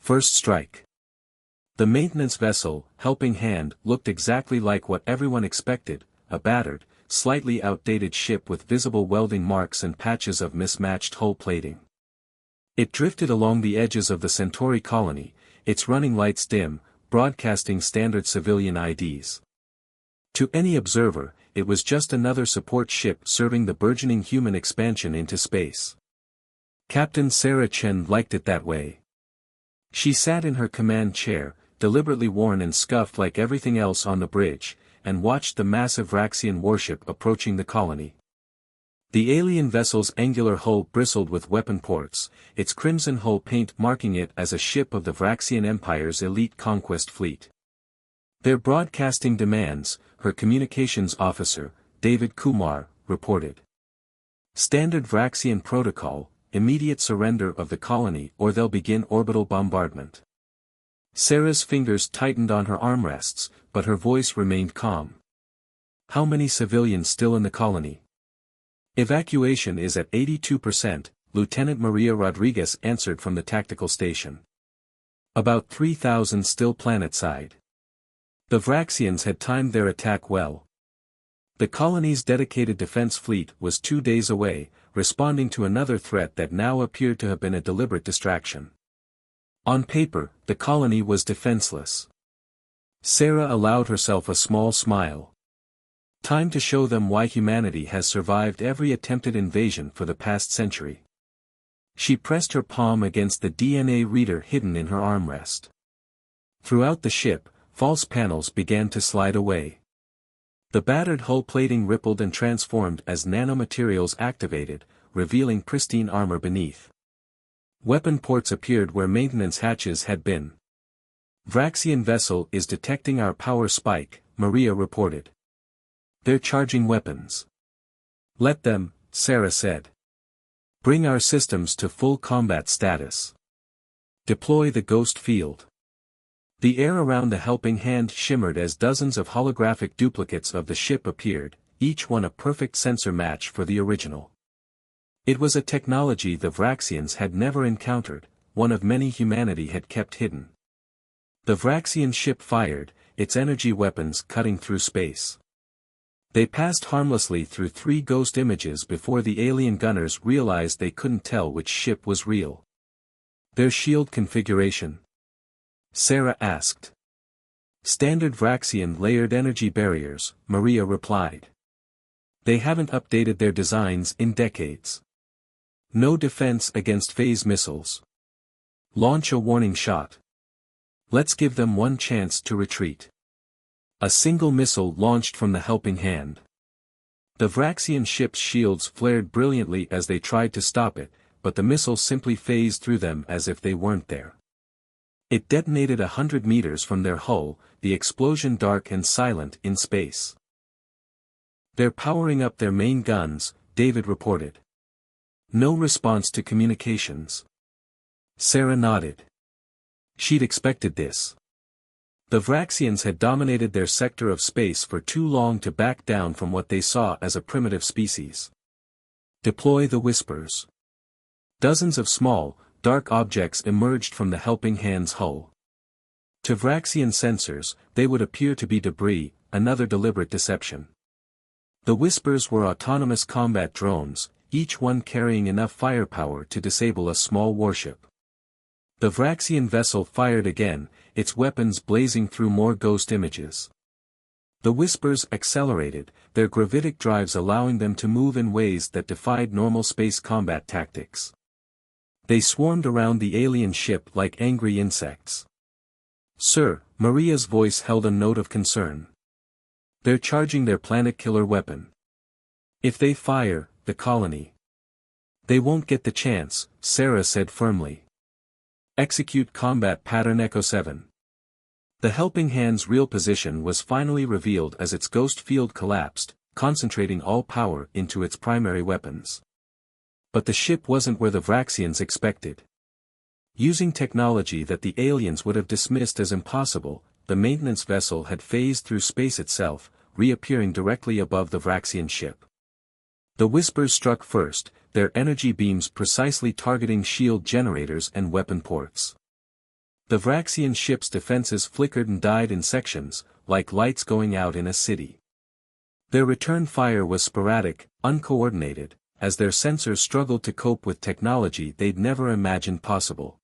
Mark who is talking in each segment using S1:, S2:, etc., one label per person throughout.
S1: First strike. The maintenance vessel, Helping Hand, looked exactly like what everyone expected, a battered, slightly outdated ship with visible welding marks and patches of mismatched hull plating. It drifted along the edges of the Centauri colony, its running lights dim, broadcasting standard civilian IDs. To any observer, it was just another support ship serving the burgeoning human expansion into space. Captain Sarah Chen liked it that way. She sat in her command chair, deliberately worn and scuffed like everything else on the bridge, and watched the massive Vraxian warship approaching the colony. The alien vessel's angular hull bristled with weapon ports, its crimson hull paint marking it as a ship of the Vraxian Empire's elite conquest fleet. Their broadcasting demands, her communications officer, David Kumar, reported. Standard Vraxian protocol, immediate surrender of the colony or they'll begin orbital bombardment. Sarah's fingers tightened on her armrests, but her voice remained calm. How many civilians still in the colony? Evacuation is at 82%, Lieutenant Maria Rodriguez answered from the tactical station. About 3,000 still planet-side. The Vraxians had timed their attack well. The colony's dedicated defense fleet was 2 days away, responding to another threat that now appeared to have been a deliberate distraction. On paper, the colony was defenseless. Sarah allowed herself a small smile. Time to show them why humanity has survived every attempted invasion for the past century. She pressed her palm against the DNA reader hidden in her armrest. Throughout the ship, false panels began to slide away. The battered hull plating rippled and transformed as nanomaterials activated, revealing pristine armor beneath. Weapon ports appeared where maintenance hatches had been. Vraxian vessel is detecting our power spike, Maria reported. They're charging weapons. Let them, Sarah said. Bring our systems to full combat status. Deploy the ghost field. The air around the Helping Hand shimmered as dozens of holographic duplicates of the ship appeared, each one a perfect sensor match for the original. It was a technology the Vraxians had never encountered, one of many humanity had kept hidden. The Vraxian ship fired, its energy weapons cutting through space. They passed harmlessly through 3 ghost images before the alien gunners realized they couldn't tell which ship was real. Their shield configuration? Sarah asked. Standard Vraxian layered energy barriers, Maria replied. They haven't updated their designs in decades. No defense against phase missiles. Launch a warning shot. Let's give them one chance to retreat. A single missile launched from the Helping Hand. The Vraxian ship's shields flared brilliantly as they tried to stop it, but the missile simply phased through them as if they weren't there. It detonated 100 meters from their hull, the explosion dark and silent in space. They're powering up their main guns, David reported. No response to communications. Sarah nodded. She'd expected this. The Vraxians had dominated their sector of space for too long to back down from what they saw as a primitive species. Deploy the Whispers. Dozens of small, dark objects emerged from the Helping Hand's hull. To Vraxian sensors, they would appear to be debris, another deliberate deception. The Whispers were autonomous combat drones, each one carrying enough firepower to disable a small warship. The Vraxian vessel fired again, its weapons blazing through more ghost images. The Whispers accelerated, their gravitic drives allowing them to move in ways that defied normal space combat tactics. They swarmed around the alien ship like angry insects. Sir, Maria's voice held a note of concern. They're charging their planet-killer weapon. If they fire, the colony. They won't get the chance, Sarah said firmly. Execute combat pattern Echo 7. The Helping Hand's real position was finally revealed as its ghost field collapsed, concentrating all power into its primary weapons. But the ship wasn't where the Vraxians expected. Using technology that the aliens would have dismissed as impossible, the maintenance vessel had phased through space itself, reappearing directly above the Vraxian ship. The Whispers struck first, their energy beams precisely targeting shield generators and weapon ports. The Vraxian ship's defenses flickered and died in sections, like lights going out in a city. Their return fire was sporadic, uncoordinated, as their sensors struggled to cope with technology they'd never imagined possible.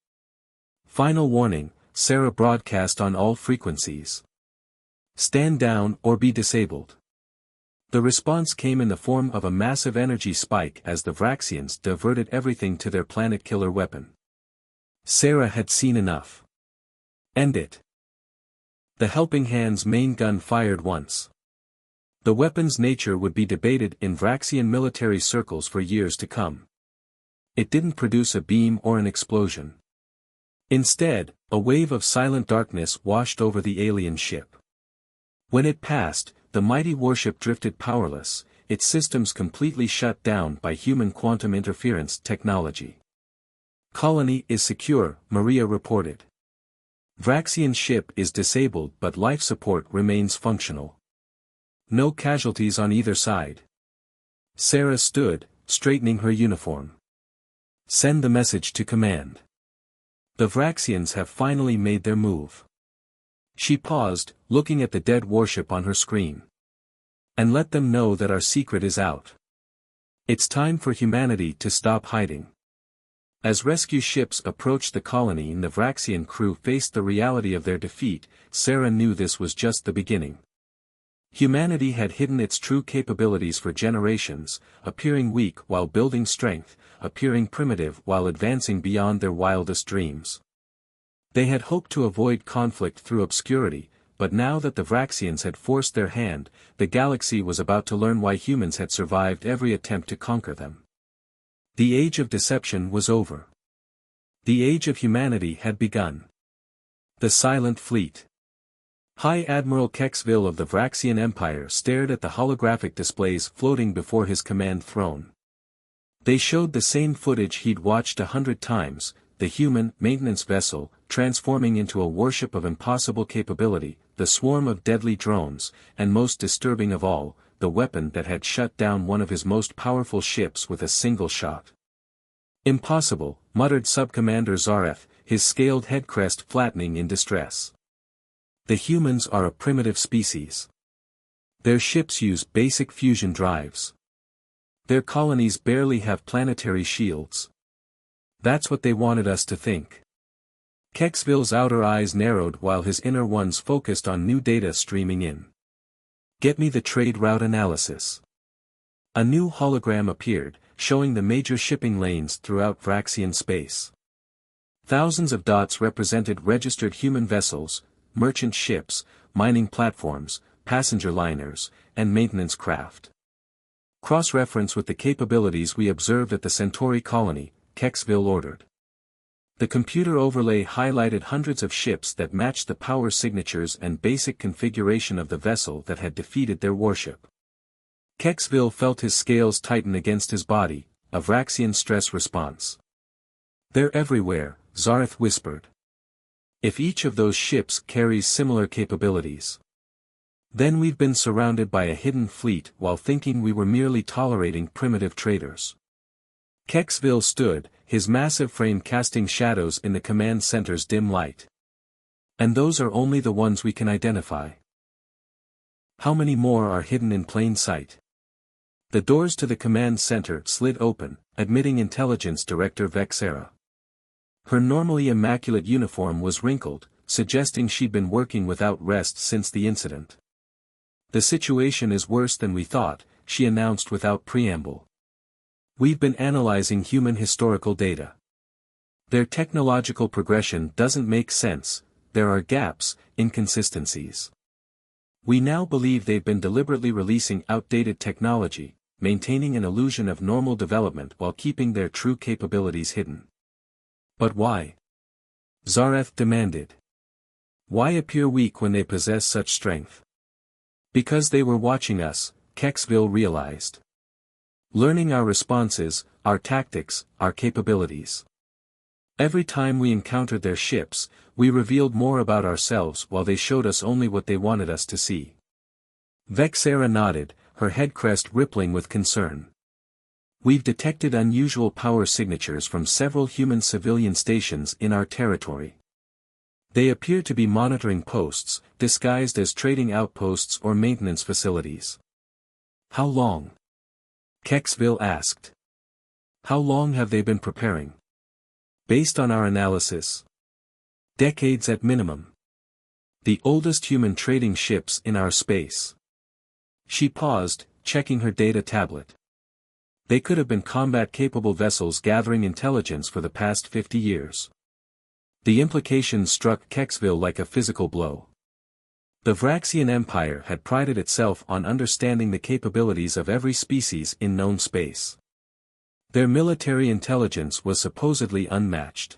S1: Final warning, Sarah broadcast on all frequencies. Stand down or be disabled. The response came in the form of a massive energy spike as the Vraxians diverted everything to their planet-killer weapon. Sarah had seen enough. End it. The Helping Hand's main gun fired once. The weapon's nature would be debated in Vraxian military circles for years to come. It didn't produce a beam or an explosion. Instead, a wave of silent darkness washed over the alien ship. When it passed, the mighty warship drifted powerless, its systems completely shut down by human quantum interference technology. Colony is secure, Maria reported. Vraxian ship is disabled but life support remains functional. No casualties on either side. Sarah stood, straightening her uniform. Send the message to command. The Vraxians have finally made their move. She paused, looking at the dead warship on her screen. And let them know that our secret is out. It's time for humanity to stop hiding. As rescue ships approached the colony and the Vraxian crew faced the reality of their defeat, Sarah knew this was just the beginning. Humanity had hidden its true capabilities for generations, appearing weak while building strength, appearing primitive while advancing beyond their wildest dreams. They had hoped to avoid conflict through obscurity, but now that the Vraxians had forced their hand, the galaxy was about to learn why humans had survived every attempt to conquer them. The age of deception was over. The age of humanity had begun. The Silent Fleet. High Admiral Kexville of the Vraxian Empire stared at the holographic displays floating before his command throne. They showed the same footage he'd watched 100 times, the human maintenance vessel, transforming into a warship of impossible capability, the swarm of deadly drones, and most disturbing of all, the weapon that had shut down one of his most powerful ships with a single shot. Impossible, muttered Subcommander Zareth, his scaled head crest flattening in distress. The humans are a primitive species. Their ships use basic fusion drives. Their colonies barely have planetary shields. That's what they wanted us to think. Kexville's outer eyes narrowed while his inner ones focused on new data streaming in. Get me the trade route analysis. A new hologram appeared, showing the major shipping lanes throughout Vraxian space. Thousands of dots represented registered human vessels, merchant ships, mining platforms, passenger liners, and maintenance craft. Cross-reference with the capabilities we observed at the Centauri colony, Kexville ordered. The computer overlay highlighted hundreds of ships that matched the power signatures and basic configuration of the vessel that had defeated their warship. Kexville felt his scales tighten against his body, a Vraxian stress response. They're everywhere, Zareth whispered. If each of those ships carries similar capabilities, then we've been surrounded by a hidden fleet while thinking we were merely tolerating primitive traders. Kexville stood, his massive frame casting shadows in the command center's dim light. And those are only the ones we can identify. How many more are hidden in plain sight? The doors to the command center slid open, admitting Intelligence Director Vexera. Her normally immaculate uniform was wrinkled, suggesting she'd been working without rest since the incident. The situation is worse than we thought, she announced without preamble. We've been analyzing human historical data. Their technological progression doesn't make sense, there are gaps, inconsistencies. We now believe they've been deliberately releasing outdated technology, maintaining an illusion of normal development while keeping their true capabilities hidden. But why? Zareth demanded. Why appear weak when they possess such strength? Because they were watching us, Kexville realized. Learning our responses, our tactics, our capabilities. Every time we encountered their ships, we revealed more about ourselves while they showed us only what they wanted us to see. Vexera nodded, her head crest rippling with concern. We've detected unusual power signatures from several human civilian stations in our territory. They appear to be monitoring posts, disguised as trading outposts or maintenance facilities. How long? Kexville asked. How long have they been preparing? Based on our analysis. Decades at minimum. The oldest human trading ships in our space. She paused, checking her data tablet. They could have been combat-capable vessels gathering intelligence for the past 50 years. The implications struck Kexville like a physical blow. The Vraxian Empire had prided itself on understanding the capabilities of every species in known space. Their military intelligence was supposedly unmatched.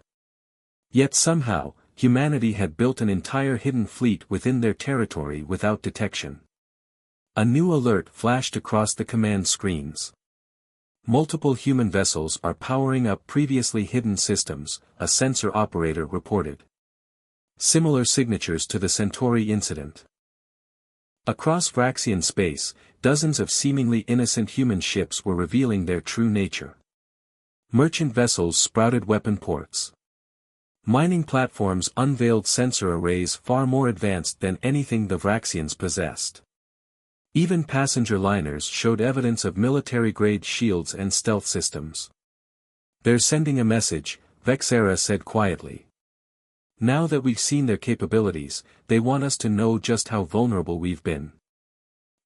S1: Yet somehow, humanity had built an entire hidden fleet within their territory without detection. A new alert flashed across the command screens. Multiple human vessels are powering up previously hidden systems, a sensor operator reported. Similar signatures to the Centauri incident. Across Vraxian space, dozens of seemingly innocent human ships were revealing their true nature. Merchant vessels sprouted weapon ports. Mining platforms unveiled sensor arrays far more advanced than anything the Vraxians possessed. Even passenger liners showed evidence of military-grade shields and stealth systems. They're sending a message, Vexera said quietly. Now that we've seen their capabilities, they want us to know just how vulnerable we've been.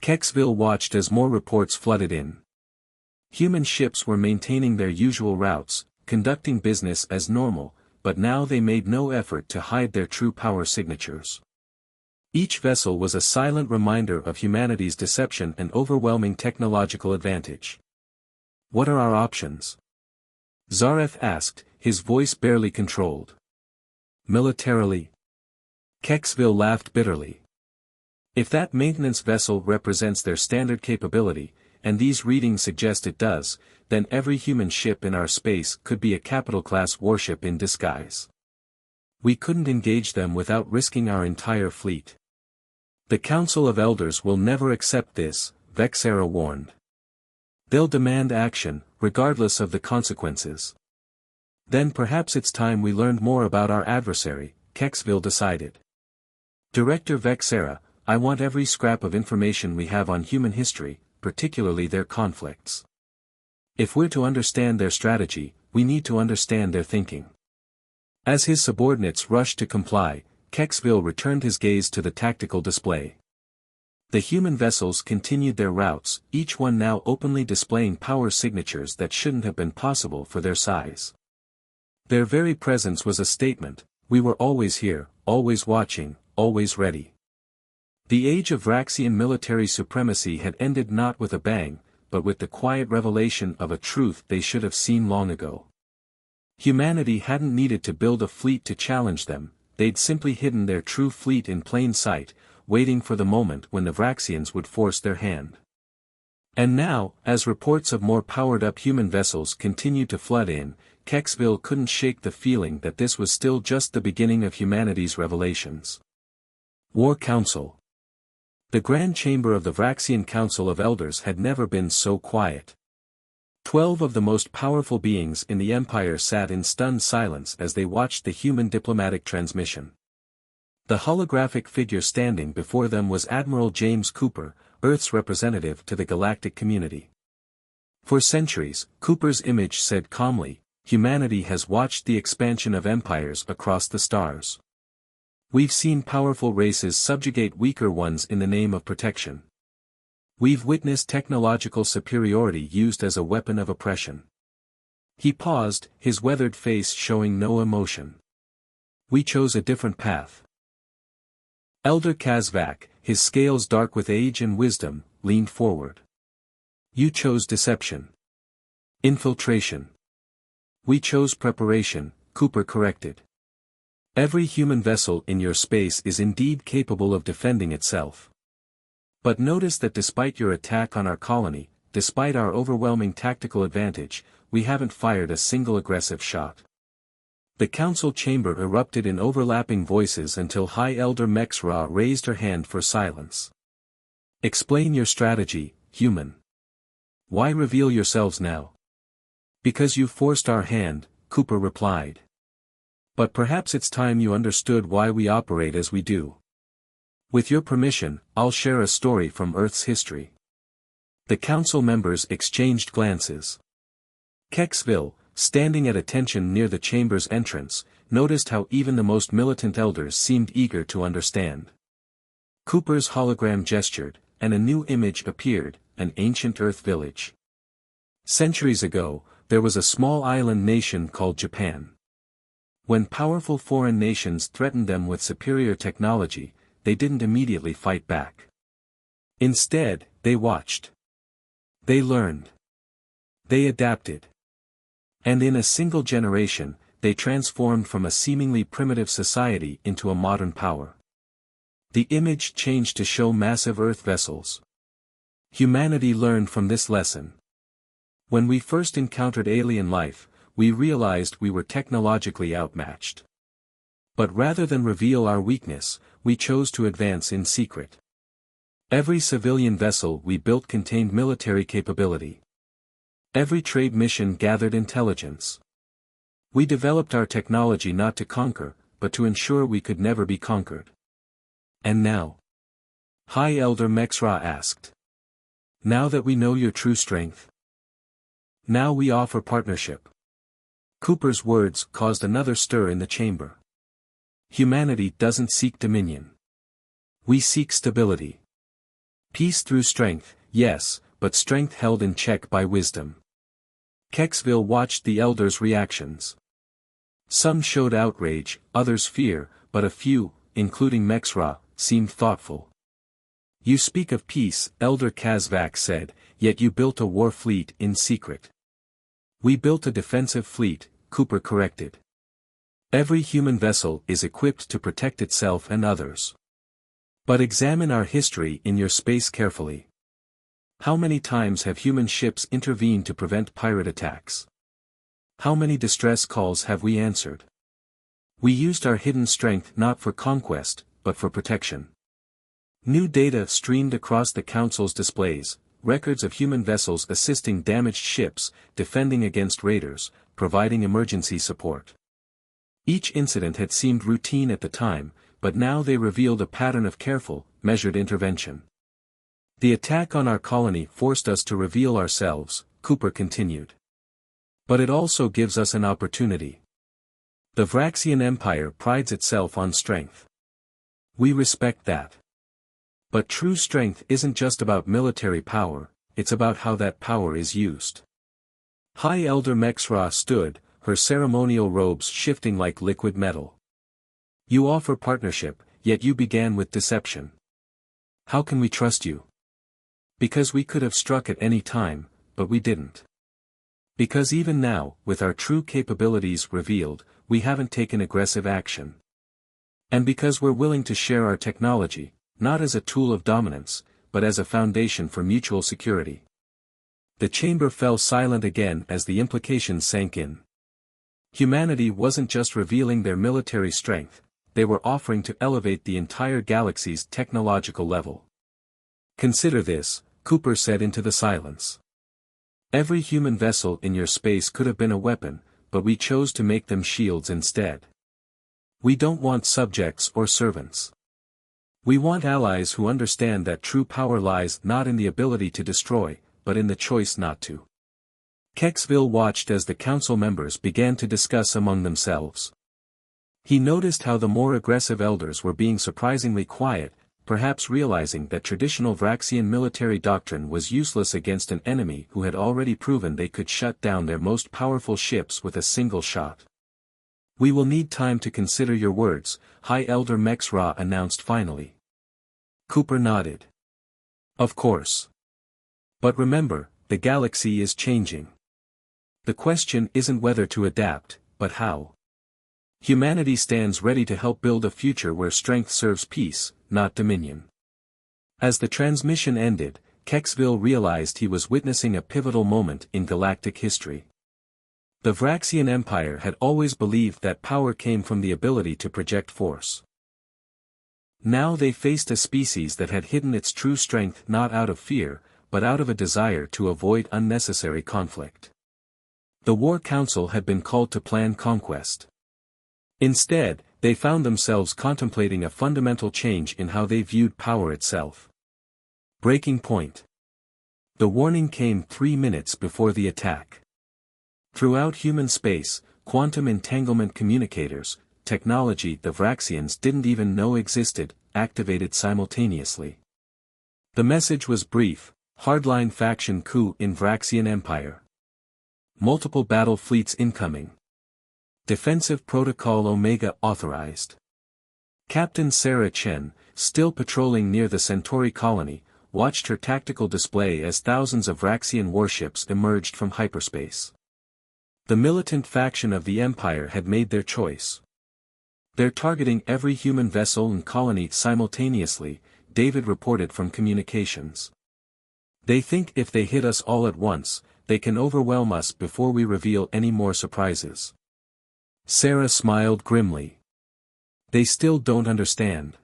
S1: Kexville watched as more reports flooded in. Human ships were maintaining their usual routes, conducting business as normal, but now they made no effort to hide their true power signatures. Each vessel was a silent reminder of humanity's deception and overwhelming technological advantage. What are our options? Zareth asked, his voice barely controlled. Militarily? Kexville laughed bitterly. If that maintenance vessel represents their standard capability, and these readings suggest it does, then every human ship in our space could be a capital-class warship in disguise. We couldn't engage them without risking our entire fleet. The Council of Elders will never accept this, Vexera warned. They'll demand action, regardless of the consequences. Then perhaps it's time we learned more about our adversary, Kexville decided. Director Vexera, I want every scrap of information we have on human history, particularly their conflicts. If we're to understand their strategy, we need to understand their thinking. As his subordinates rushed to comply, Kexville returned his gaze to the tactical display. The human vessels continued their routes, each one now openly displaying power signatures that shouldn't have been possible for their size. Their very presence was a statement: we were always here, always watching, always ready. The age of Vraxian military supremacy had ended not with a bang, but with the quiet revelation of a truth they should have seen long ago. Humanity hadn't needed to build a fleet to challenge them, they'd simply hidden their true fleet in plain sight, waiting for the moment when the Vraxians would force their hand. And now, as reports of more powered-up human vessels continued to flood in, Kexville couldn't shake the feeling that this was still just the beginning of humanity's revelations. War Council. The Grand Chamber of the Vraxian Council of Elders had never been so quiet. 12 of the most powerful beings in the Empire sat in stunned silence as they watched the human diplomatic transmission. The holographic figure standing before them was Admiral James Cooper, Earth's representative to the galactic community. For centuries, Cooper's image said calmly, humanity has watched the expansion of empires across the stars. We've seen powerful races subjugate weaker ones in the name of protection. We've witnessed technological superiority used as a weapon of oppression. He paused, his weathered face showing no emotion. We chose a different path. Elder Kazvak, his scales dark with age and wisdom, leaned forward. You chose deception. Infiltration. We chose preparation, Cooper corrected. Every human vessel in your space is indeed capable of defending itself. But notice that despite your attack on our colony, despite our overwhelming tactical advantage, we haven't fired a single aggressive shot. The council chamber erupted in overlapping voices until High Elder Mexra raised her hand for silence. Explain your strategy, human. Why reveal yourselves now? Because you forced our hand, Cooper replied. But perhaps it's time you understood why we operate as we do. With your permission, I'll share a story from Earth's history. The council members exchanged glances. Kexville, standing at attention near the chamber's entrance, noticed how even the most militant elders seemed eager to understand. Cooper's hologram gestured, and a new image appeared, an ancient Earth village. Centuries ago, there was a small island nation called Japan. When powerful foreign nations threatened them with superior technology, they didn't immediately fight back. Instead, they watched. They learned. They adapted. And in a single generation, they transformed from a seemingly primitive society into a modern power. The image changed to show massive Earth vessels. Humanity learned from this lesson. When we first encountered alien life, we realized we were technologically outmatched. But rather than reveal our weakness, we chose to advance in secret. Every civilian vessel we built contained military capability. Every trade mission gathered intelligence. We developed our technology not to conquer, but to ensure we could never be conquered. And now? High Elder Mexra asked. Now that we know your true strength? Now we offer partnership. Cooper's words caused another stir in the chamber. Humanity doesn't seek dominion. We seek stability. Peace through strength, yes, but strength held in check by wisdom. Kexville watched the elders' reactions. Some showed outrage, others fear, but a few, including Mexra, seemed thoughtful. You speak of peace, Elder Kazvak said, yet you built a war fleet in secret. We built a defensive fleet, Cooper corrected. Every human vessel is equipped to protect itself and others. But examine our history in your space carefully. How many times have human ships intervened to prevent pirate attacks? How many distress calls have we answered? We used our hidden strength not for conquest, but for protection. New data streamed across the Council's displays, records of human vessels assisting damaged ships, defending against raiders, providing emergency support. Each incident had seemed routine at the time, but now they revealed a pattern of careful, measured intervention. The attack on our colony forced us to reveal ourselves, Cooper continued. But it also gives us an opportunity. The Vraxian Empire prides itself on strength. We respect that. But true strength isn't just about military power, it's about how that power is used. High Elder Mexra stood, her ceremonial robes shifting like liquid metal. You offer partnership, yet you began with deception. How can we trust you? Because we could have struck at any time, but we didn't. Because even now, with our true capabilities revealed, we haven't taken aggressive action. And because we're willing to share our technology, not as a tool of dominance, but as a foundation for mutual security. The chamber fell silent again as the implications sank in. Humanity wasn't just revealing their military strength, they were offering to elevate the entire galaxy's technological level. Consider this, Cooper said into the silence. Every human vessel in your space could have been a weapon, but we chose to make them shields instead. We don't want subjects or servants. We want allies who understand that true power lies not in the ability to destroy, but in the choice not to. Kexville watched as the council members began to discuss among themselves. He noticed how the more aggressive elders were being surprisingly quiet, perhaps realizing that traditional Vraxian military doctrine was useless against an enemy who had already proven they could shut down their most powerful ships with a single shot. We will need time to consider your words, High Elder Mexra announced finally. Cooper nodded. Of course. But remember, the galaxy is changing. The question isn't whether to adapt, but how. Humanity stands ready to help build a future where strength serves peace, not dominion. As the transmission ended, Kexville realized he was witnessing a pivotal moment in galactic history. The Vraxian Empire had always believed that power came from the ability to project force. Now they faced a species that had hidden its true strength not out of fear, but out of a desire to avoid unnecessary conflict. The War Council had been called to plan conquest. Instead, they found themselves contemplating a fundamental change in how they viewed power itself. Breaking point. The warning came 3 minutes before the attack. Throughout human space, quantum entanglement communicators, technology the Vraxians didn't even know existed, activated simultaneously. The message was brief: hardline faction coup in Vraxian Empire. Multiple battle fleets incoming. Defensive Protocol Omega authorized. Captain Sarah Chen, still patrolling near the Centauri colony, watched her tactical display as thousands of Vraxian warships emerged from hyperspace. The militant faction of the Empire had made their choice. They're targeting every human vessel and colony simultaneously, David reported from communications. They think if they hit us all at once, they can overwhelm us before we reveal any more surprises. Sarah smiled grimly. They still don't understand.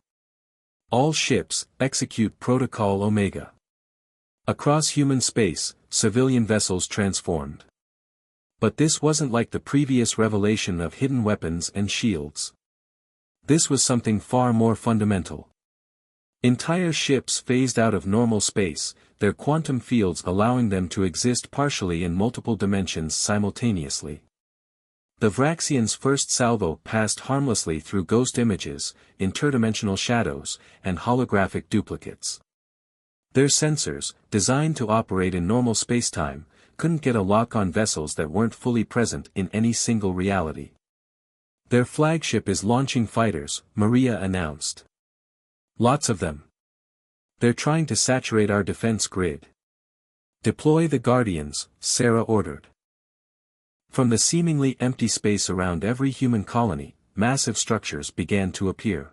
S1: All ships, execute Protocol Omega. Across human space, civilian vessels transformed. But this wasn't like the previous revelation of hidden weapons and shields. This was something far more fundamental. Entire ships phased out of normal space, their quantum fields allowing them to exist partially in multiple dimensions simultaneously. The Vraxians' first salvo passed harmlessly through ghost images, interdimensional shadows, and holographic duplicates. Their sensors, designed to operate in normal spacetime, couldn't get a lock on vessels that weren't fully present in any single reality. Their flagship is launching fighters, Maria announced. Lots of them. They're trying to saturate our defense grid. Deploy the Guardians, Sarah ordered. From the seemingly empty space around every human colony, massive structures began to appear.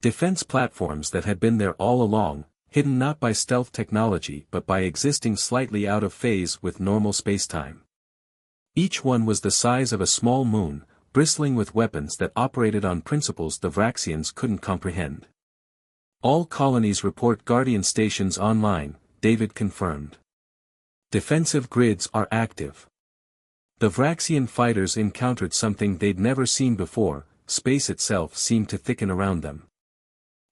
S1: Defense platforms that had been there all along, hidden not by stealth technology but by existing slightly out of phase with normal spacetime. Each one was the size of a small moon, bristling with weapons that operated on principles the Vraxians couldn't comprehend. All colonies report Guardian stations online, David confirmed. Defensive grids are active. The Vraxian fighters encountered something they'd never seen before: space itself seemed to thicken around them.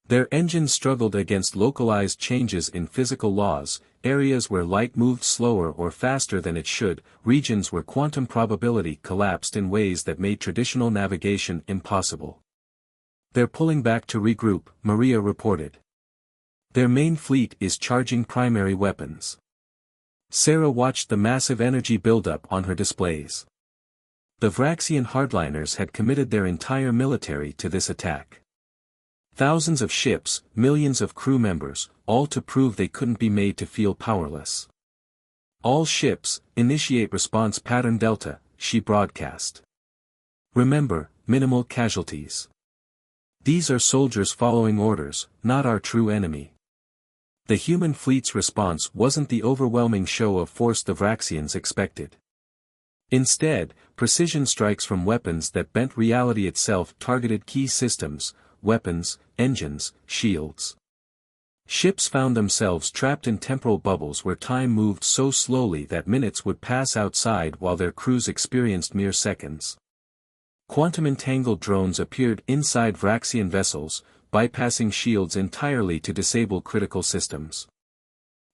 S1: Their engines struggled against localized changes in physical laws, areas where light moved slower or faster than it should, regions where quantum probability collapsed in ways that made traditional navigation impossible. They're pulling back to regroup, Maria reported. Their main fleet is charging primary weapons. Sarah watched the massive energy buildup on her displays. The Vraxian hardliners had committed their entire military to this attack. Thousands of ships, millions of crew members, all to prove they couldn't be made to feel powerless. All ships, initiate response pattern Delta, she broadcast. Remember, minimal casualties. These are soldiers following orders, not our true enemy. The human fleet's response wasn't the overwhelming show of force the Vraxians expected. Instead, precision strikes from weapons that bent reality itself targeted key systems, weapons, engines, shields. Ships found themselves trapped in temporal bubbles where time moved so slowly that minutes would pass outside while their crews experienced mere seconds. Quantum-entangled drones appeared inside Vraxian vessels, bypassing shields entirely to disable critical systems.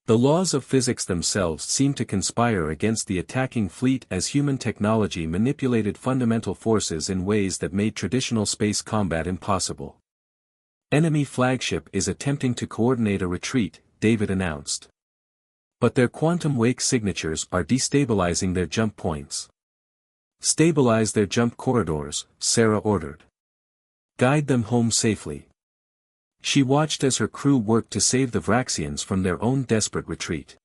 S1: The laws of physics themselves seemed to conspire against the attacking fleet as human technology manipulated fundamental forces in ways that made traditional space combat impossible. Enemy flagship is attempting to coordinate a retreat, David announced. But their quantum wake signatures are destabilizing their jump points. Stabilize their jump corridors, Sarah ordered. Guide them home safely. She watched as her crew worked to save the Vraxians from their own desperate retreat.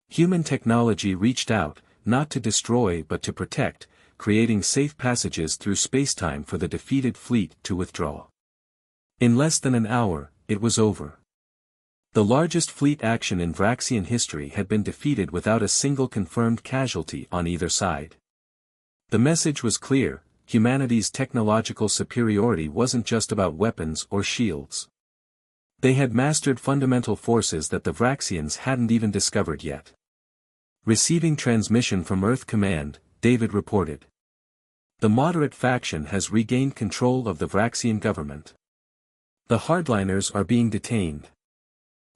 S1: Human technology reached out, not to destroy but to protect, creating safe passages through spacetime for the defeated fleet to withdraw. In less than an hour, it was over. The largest fleet action in Vraxian history had been defeated without a single confirmed casualty on either side. The message was clear: humanity's technological superiority wasn't just about weapons or shields. They had mastered fundamental forces that the Vraxians hadn't even discovered yet. Receiving transmission from Earth Command, David reported. The moderate faction has regained control of the Vraxian government. The hardliners are being detained.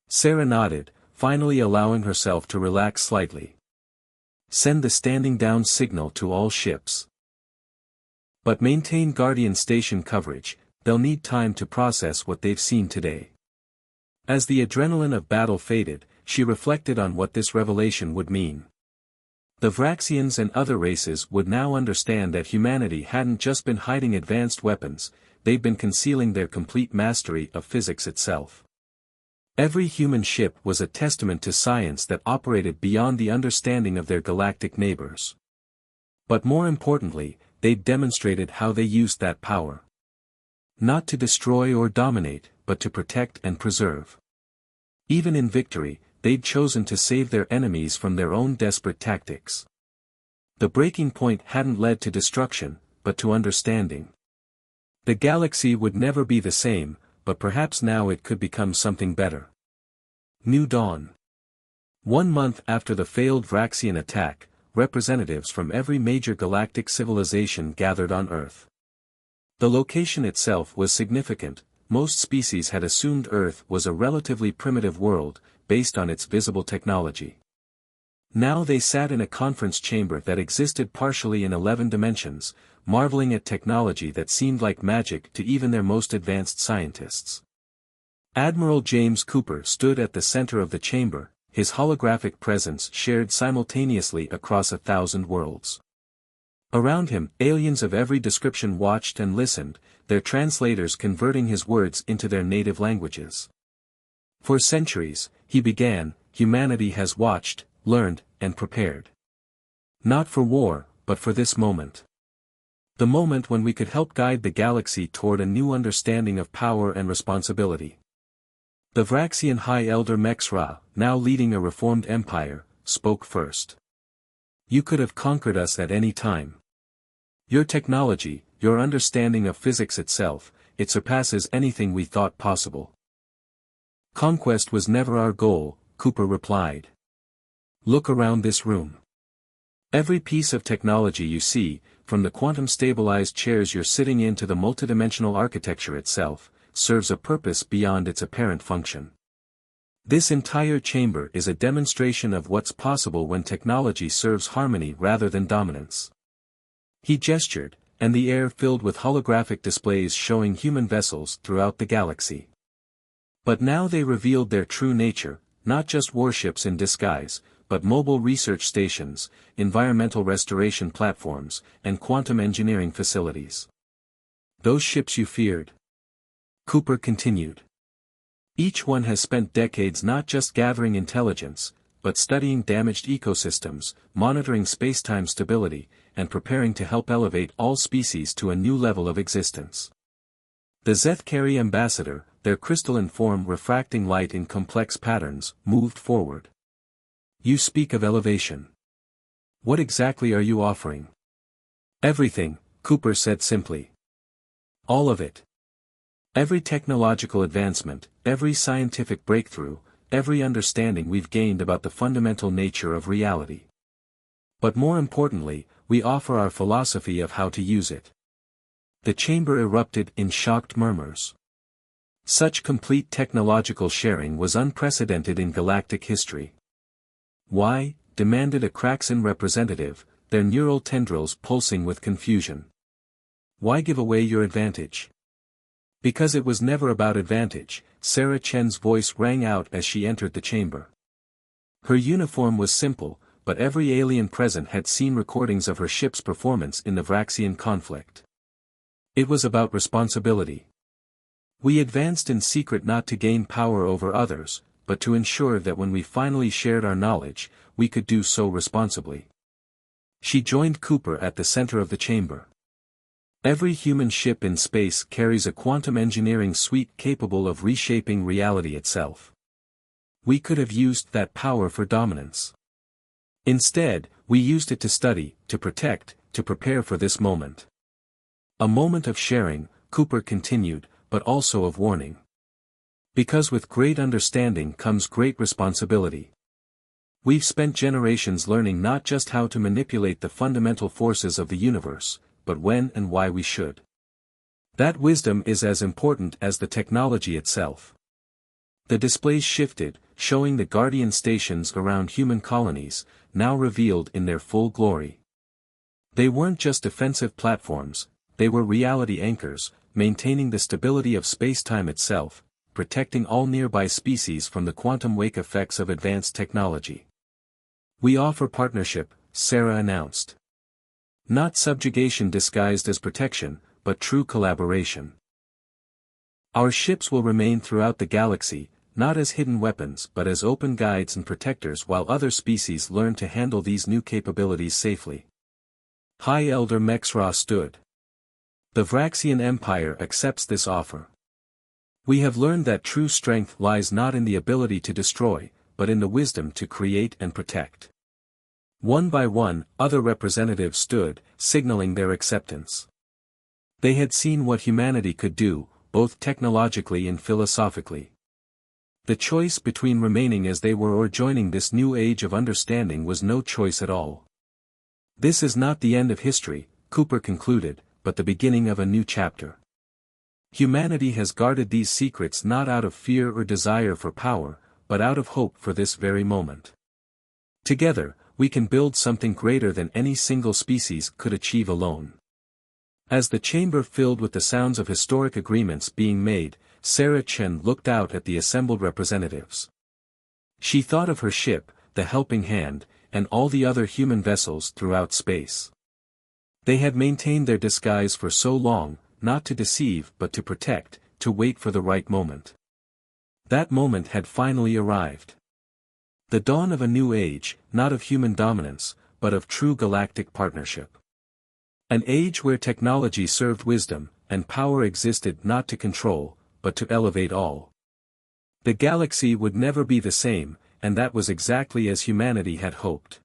S1: Sarah nodded, finally allowing herself to relax slightly. Send the standing down signal to all ships. But maintain Guardian Station coverage, they'll need time to process what they've seen today. As the adrenaline of battle faded, she reflected on what this revelation would mean. The Vraxians and other races would now understand that humanity hadn't just been hiding advanced weapons, they'd been concealing their complete mastery of physics itself. Every human ship was a testament to science that operated beyond the understanding of their galactic neighbors. But more importantly, they'd demonstrated how they used that power. Not to destroy or dominate, but to protect and preserve. Even in victory, they'd chosen to save their enemies from their own desperate tactics. The breaking point hadn't led to destruction, but to understanding. The galaxy would never be the same, but perhaps now it could become something better. New Dawn. 1 month after the failed Vraxian attack, representatives from every major galactic civilization gathered on Earth. The location itself was significant. Most species had assumed Earth was a relatively primitive world, based on its visible technology. Now they sat in a conference chamber that existed partially in 11 dimensions, marveling at technology that seemed like magic to even their most advanced scientists. Admiral James Cooper stood at the center of the chamber, his holographic presence shared simultaneously across 1,000 worlds. Around him, aliens of every description watched and listened, their translators converting his words into their native languages. For centuries, he began, humanity has watched, learned, and prepared. Not for war, but for this moment. The moment when we could help guide the galaxy toward a new understanding of power and responsibility. The Vraxian High Elder Mexra, now leading a reformed empire, spoke first. You could have conquered us at any time. Your technology, your understanding of physics itself, it surpasses anything we thought possible. Conquest was never our goal, Cooper replied. Look around this room. Every piece of technology you see, from the quantum-stabilized chairs you're sitting in to the multidimensional architecture itself, serves a purpose beyond its apparent function. This entire chamber is a demonstration of what's possible when technology serves harmony rather than dominance. He gestured, and the air filled with holographic displays showing human vessels throughout the galaxy. But now they revealed their true nature, not just warships in disguise, but mobile research stations, environmental restoration platforms, and quantum engineering facilities. Those ships you feared? Cooper continued. Each one has spent decades not just gathering intelligence, but studying damaged ecosystems, monitoring spacetime stability, and preparing to help elevate all species to a new level of existence. The Zethkari ambassador, their crystalline form refracting light in complex patterns, moved forward. You speak of elevation. What exactly are you offering? Everything, Cooper said simply. All of it. Every technological advancement, every scientific breakthrough, every understanding we've gained about the fundamental nature of reality. But more importantly, we offer our philosophy of how to use it. The chamber erupted in shocked murmurs. Such complete technological sharing was unprecedented in galactic history. Why? Demanded a Craxan representative, their neural tendrils pulsing with confusion. Why give away your advantage? Because it was never about advantage, Sarah Chen's voice rang out as she entered the chamber. Her uniform was simple, but every alien present had seen recordings of her ship's performance in the Vraxian conflict. It was about responsibility. We advanced in secret not to gain power over others, but to ensure that when we finally shared our knowledge, we could do so responsibly. She joined Cooper at the center of the chamber. Every human ship in space carries a quantum engineering suite capable of reshaping reality itself. We could have used that power for dominance. Instead, we used it to study, to protect, to prepare for this moment. A moment of sharing, Cooper continued, but also of warning. Because with great understanding comes great responsibility. We've spent generations learning not just how to manipulate the fundamental forces of the universe, but when and why we should. That wisdom is as important as the technology itself. The displays shifted, showing the guardian stations around human colonies, now revealed in their full glory. They weren't just defensive platforms, they were reality anchors, maintaining the stability of space-time itself, protecting all nearby species from the quantum wake effects of advanced technology. "We offer partnership," Sarah announced. "Not subjugation disguised as protection, but true collaboration. Our ships will remain throughout the galaxy, not as hidden weapons but as open guides and protectors while other species learn to handle these new capabilities safely." High Elder Mexra stood. "The Vraxian Empire accepts this offer. We have learned that true strength lies not in the ability to destroy, but in the wisdom to create and protect." One by one, other representatives stood, signaling their acceptance. They had seen what humanity could do, both technologically and philosophically. The choice between remaining as they were or joining this new age of understanding was no choice at all. "This is not the end of history," Cooper concluded, "but the beginning of a new chapter. Humanity has guarded these secrets not out of fear or desire for power, but out of hope for this very moment. Together, we can build something greater than any single species could achieve alone." As the chamber filled with the sounds of historic agreements being made, Sarah Chen looked out at the assembled representatives. She thought of her ship, the Helping Hand, and all the other human vessels throughout space. They had maintained their disguise for so long, not to deceive but to protect, to wait for the right moment. That moment had finally arrived. The dawn of a new age, not of human dominance, but of true galactic partnership. An age where technology served wisdom, and power existed not to control, but to elevate all. The galaxy would never be the same, and that was exactly as humanity had hoped.